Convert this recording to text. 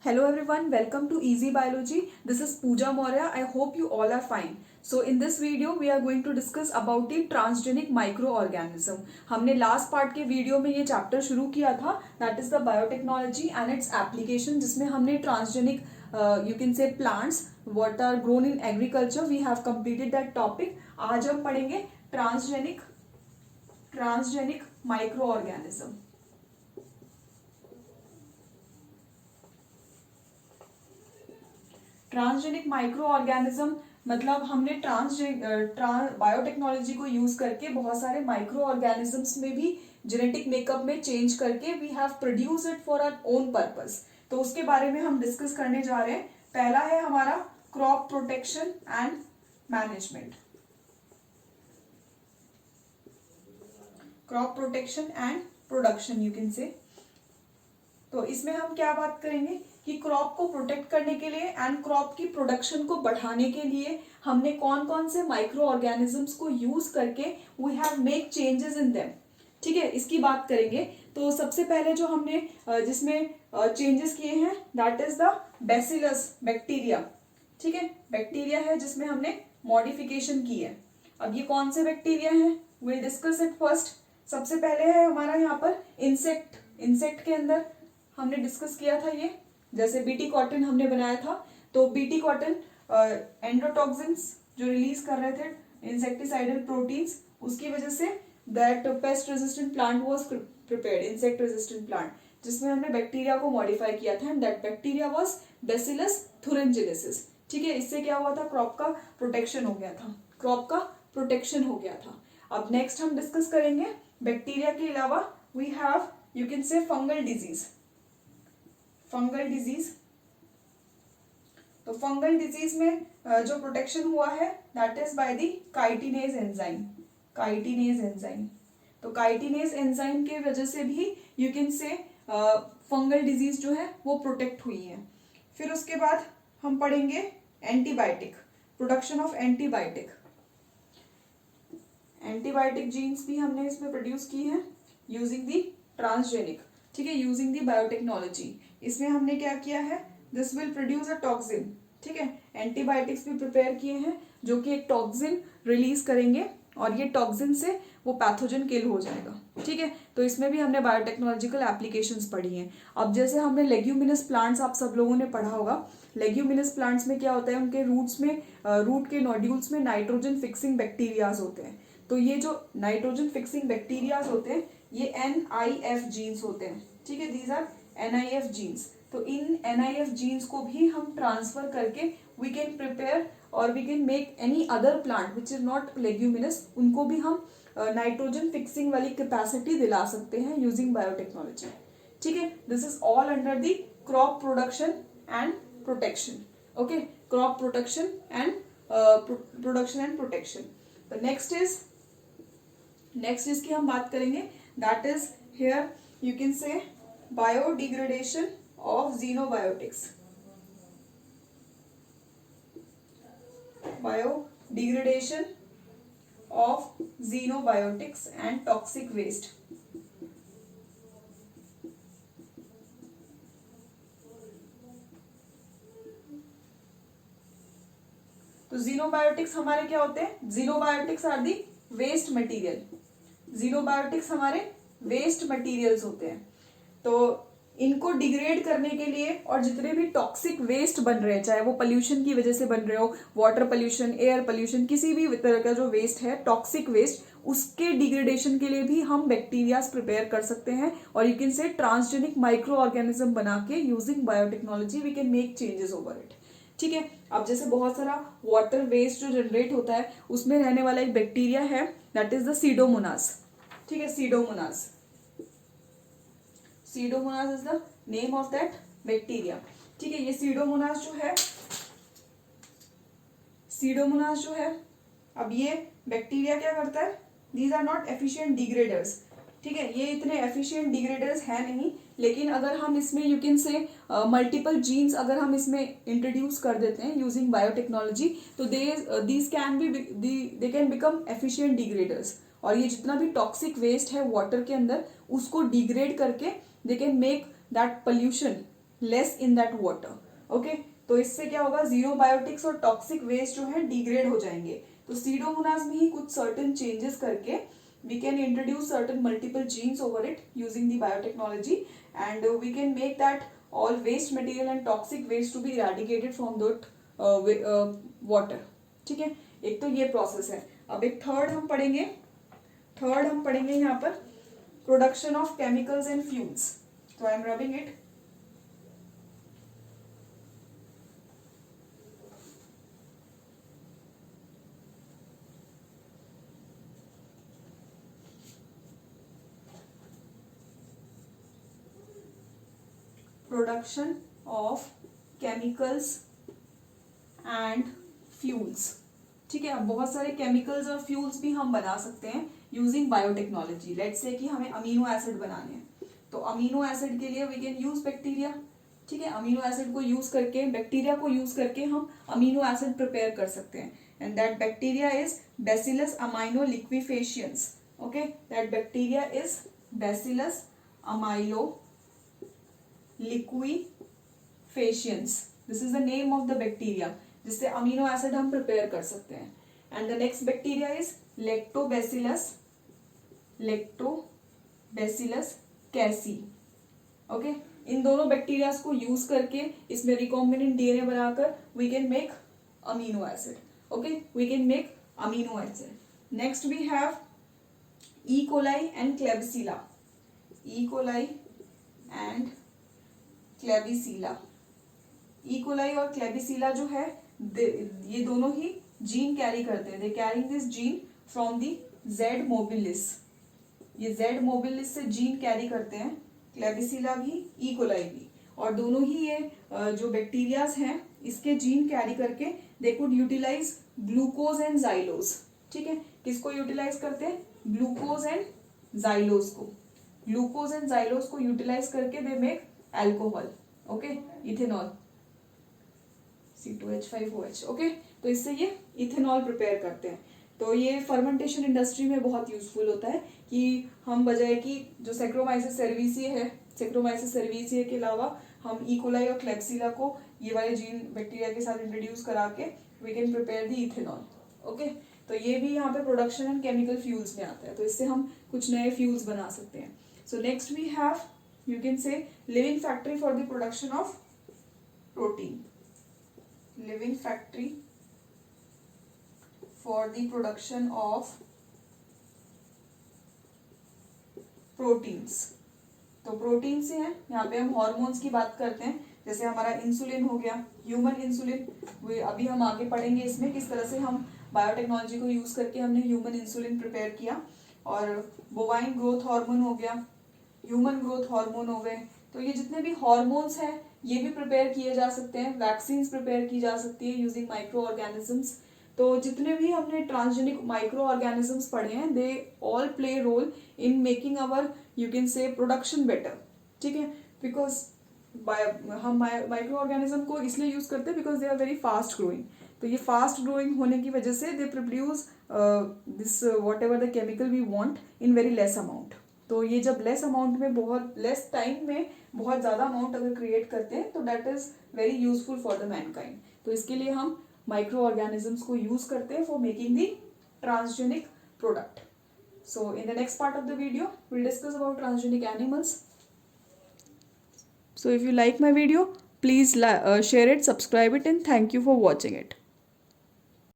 Hello everyone, welcome to Easy Biology. This is Pooja Maurya. I hope you all are fine. So in this video we are going to discuss about the transgenic microorganism. हमने last part के video में ये chapter शुरू किया था, that is the biotechnology and its application, जिसमें हमने transgenic you can say plants what are grown in agriculture, we have completed that topic. आज हम पढ़ेंगे transgenic microorganism. Transgenic micro organism मतलब हमने बायोटेक्नोलॉजी को यूज करके बहुत सारे माइक्रो ऑर्गेनिजम्स में भी जेनेटिक मेकअप में चेंज करके we have produce it for our own purpose. तो उसके बारे में हम डिस्कस करने जा रहे हैं. पहला है हमारा crop protection and management. Crop protection and production you can से. तो इसमें हम क्या बात करेंगे कि क्रॉप को प्रोटेक्ट करने के लिए एंड क्रॉप की प्रोडक्शन को बढ़ाने के लिए हमने कौन कौन से माइक्रो ऑर्गेनिजम्स को यूज करके we have make changes in them. ठीक है, इसकी बात करेंगे. तो सबसे पहले जो हमने जिसमें चेंजेस किए हैं that is the bacillus bacteria. ठीक है, बैक्टीरिया है जिसमें हमने मॉडिफिकेशन की है. अब ये कौन से बैक्टीरिया हैं, विल डिस्कस इट फर्स्ट. सबसे पहले है हमारा यहाँ पर इंसेक्ट. इंसेक्ट के अंदर हमने डिस्कस किया था ये, जैसे बीटी कॉटन हमने बनाया था. तो बीटी कॉटन एंडोटॉक्सिन्स जो रिलीज कर रहे थे, इंसेक्टिसाइडल प्रोटीन्स, उसकी वजह say that pest resistant plant was prepared, insect resistant plant, जिसमें हमने बैक्टीरिया को मॉडिफाई किया था and that bacteria was bacillus thuringiensis. ठीक है, इससे क्या हुआ था, क्रॉप का प्रोटेक्शन हो गया था. क्रॉप का प्रोटेक्शन हो गया था. अब नेक्स्ट हम डिस्कस करेंगे बैक्टीरिया के अलावा we have you can say fungal disease. Fungal disease, तो फंगल डिजीज में जो प्रोटेक्शन हुआ है that is by the chitinase enzyme. Chitinase enzyme, तो काइटिनेज एंजाइम के वजह से भी you can say fungal disease जो है वो प्रोटेक्ट हुई है. फिर उसके बाद हम पढ़ेंगे antibiotic, production of antibiotic. Antibiotic genes भी हमने इसमें प्रोड्यूस की है यूजिंग दी ट्रांसजेनिक. ठीक है, यूजिंग दी बायोटेक्नोलॉजी. इसमें हमने क्या किया है, this will produce a toxin. ठीक है, एंटीबायोटिक्स भी प्रिपेयर किए हैं जो कि एक टॉक्सिन रिलीज करेंगे और ये टॉक्सिन से वो पैथोजन किल हो जाएगा. ठीक है, तो इसमें भी हमने बायोटेक्नोलॉजिकल एप्लीकेशंस पढ़ी हैं. अब जैसे हमने लेग्यूमिनस प्लांट्स आप सब लोगों ने पढ़ा होगा. लेग्यूमिनस प्लांट्स में क्या होता है, उनके रूट्स में रूट के नोड्यूल्स में नाइट्रोजन फिक्सिंग बैक्टीरियाज होते हैं. तो ये जो नाइट्रोजन फिक्सिंग बैक्टीरियाज होते हैं ये NIF जीन्स होते हैं. ठीक है, दीज आर NIF जीन्स. तो इन NIF जीन्स को भी हम ट्रांसफर करके वी कैन प्रिपेयर और we can make any other plant which is not leguminous, उनको भी हम नाइट्रोजन फिक्सिंग वाली कैपेसिटी दिला सकते हैं यूजिंग बायोटेक्नोलॉजी. ठीक है, this is all under the crop production and protection. Okay, crop production and protection. तो नेक्स्ट इसकी हम बात करेंगे that is here you can से biodegradation of xenobiotics. Biodegradation of xenobiotics and toxic waste. तो xenobiotics हमारे क्या होते हैं, xenobiotics are the waste material. xenobiotics हमारे वेस्ट मटेरियल्स होते हैं. तो इनको डिग्रेड करने के लिए और जितने भी टॉक्सिक वेस्ट बन रहे हैं, चाहे वो पोल्यूशन की वजह से बन रहे हो, वाटर पोल्यूशन, एयर पोल्यूशन, किसी भी तरह का जो वेस्ट है टॉक्सिक वेस्ट, उसके डिग्रेडेशन के लिए भी हम बैक्टीरियाज प्रिपेयर कर सकते हैं और you can say transgenic micro organism बना के using biotechnology we can make changes over it. ठीक है, अब जैसे बहुत सारा वाटर वेस्ट जो जनरेट होता है उसमें रहने वाला एक बैक्टीरिया है दैट इज द सीडोमोनास. ठीक है, Pseudomonas is the name of that bacteria. ठीक है, ये सीडोमोनास जो है अब ये बैक्टीरिया क्या करता है, दीज आर नॉट एफिशिएंट डिग्रेडर्स. ठीक है, ये इतने एफिशिएंट डिग्रेडर्स है नहीं, लेकिन अगर हम इसमें यू कैन से मल्टीपल जीन्स अगर हम इसमें इंट्रोड्यूस कर देते हैं यूजिंग बायोटेक्नोलॉजी तो दे कैन बिकम एफिशिएंट डिग्रेडर्स. और ये जितना भी टॉक्सिक वेस्ट है वाटर के अंदर उसको डिग्रेड करके they can make that pollution less in that water. Okay, तो इससे क्या होगा, जीरो बायोटिक्स और टॉक्सिक वेस्ट जो है डिग्रेड हो जाएंगे. तो सीडोमोनास में ही कुछ सर्टन चेंजेस करके we can introduce certain multiple genes over it using the biotechnology, and we can make that all waste material and toxic waste to be eradicated from that water. ठीक है, एक तो ये process है. अब एक third हम पढ़ेंगे यहाँ पर production of chemicals and fuels. तो I am rubbing it. Production of chemicals and fuels. ठीक है, अब बहुत सारे केमिकल्स और फ्यूल्स भी हम बना सकते हैं यूजिंग बायोटेक्नोलॉजी. लेट्स से कि हमें अमीनो एसिड बनाने हैं, तो अमीनो एसिड के लिए वी कैन यूज बैक्टीरिया. ठीक है, अमीनो एसिड को यूज करके, बैक्टीरिया को यूज करके हम अमीनो एसिड प्रिपेयर कर सकते हैं. And that bacteria is Bacillus amino liquefaciens. Okay, that bacteria is Bacillus amyloliquefaciens. This is the name of the bacteria जिससे अमीनो एसिड हम प्रिपेयर कर सकते हैं. And the next bacteria is Lactobacillus casei. Okay, इन दोनों bacterias को use करके इसमें रिकॉम्बिनेंट डीएनए बनाकर we can make amino acid. Okay, we can make amino acid. Next we have E coli and Klebsiella. E coli and Klebsiella. E coli और Klebsiella जो है ये दोनों ही जीन कैरी करते हैं. They carrying this gene from the Z mobilis. ये Z मोबिलिस से gene carry करते हैं. क्लेबिसिला भी, ई कोलाई भी. और दोनों ही ये जो बैक्टीरियाज हैं इसके जीन कैरी करके they could utilise glucose and xylose. ठीक है, किसको यूटिलाइज करते हैं, ग्लूकोज एंड जाइलोज को. ग्लूकोज एंड जाइलोज को यूटिलाइज करके they make alcohol. Okay, ethanol, C2H5OH. Okay, तो इससे ये इथेनॉल प्रिपेयर करते हैं. तो ये फर्मेंटेशन इंडस्ट्री में बहुत यूजफुल होता है कि हम बजाय कि जो सैक्रोमाइसिस सेर्वीसिए के अलावा हम ई कोलाई और क्लेबिसिला को ये वाले जीन बैक्टीरिया के साथ इंट्रोड्यूस करा के we can prepare the ethanol. Okay, तो ये भी यहाँ पे प्रोडक्शन एंड केमिकल फ्यूल्स में आता है. तो इससे हम कुछ नए फ्यूल्स बना सकते हैं. So next we have, you can say, living factory for the production of protein. Living factory for the production of proteins. तो प्रोटीन से है, यहाँ पे हम हॉर्मोन्स की बात करते हैं. जैसे हमारा इंसुलिन हो गया, ह्यूमन इंसुलिन. अभी हम आगे पढ़ेंगे इसमें किस तरह से हम बायोटेक्नोलॉजी को यूज करके हमने ह्यूमन इंसुलिन प्रिपेयर किया. और बोवाइन ग्रोथ हार्मोन हो गया, ह्यूमन ग्रोथ हार्मोन हो गए. तो ये जितने भी हार्मोन्स हैं ये भी प्रिपेयर किए जा सकते हैं. वैक्सीन्स प्रिपेयर की जा सकती है यूजिंग माइक्रो ऑर्गेनिजम्स. तो जितने भी हमने ट्रांसजेनिक माइक्रो ऑर्गेनिजम्स पढ़े हैं they all play role in making our, you can say, production better. ठीक है, बिकॉज हम माइक्रो ऑर्गेनिज्म को इसलिए यूज करते हैं because they are very fast growing. तो ये फास्ट ग्रोइंग होने की वजह से they produce this whatever the chemical we want in very less amount. तो ये जब लेस अमाउंट में, बहुत लेस टाइम में बहुत ज़्यादा अमाउंट अगर क्रिएट करते हैं तो that is very useful for the Mankind. तो इसके लिए हम माइक्रो ऑर्गेनिजम्स को यूज करते हैं for making the transgenic product. So in the next part of the video we'll discuss about transgenic animals. So if you like my video, please share it, subscribe it, and thank you for watching it.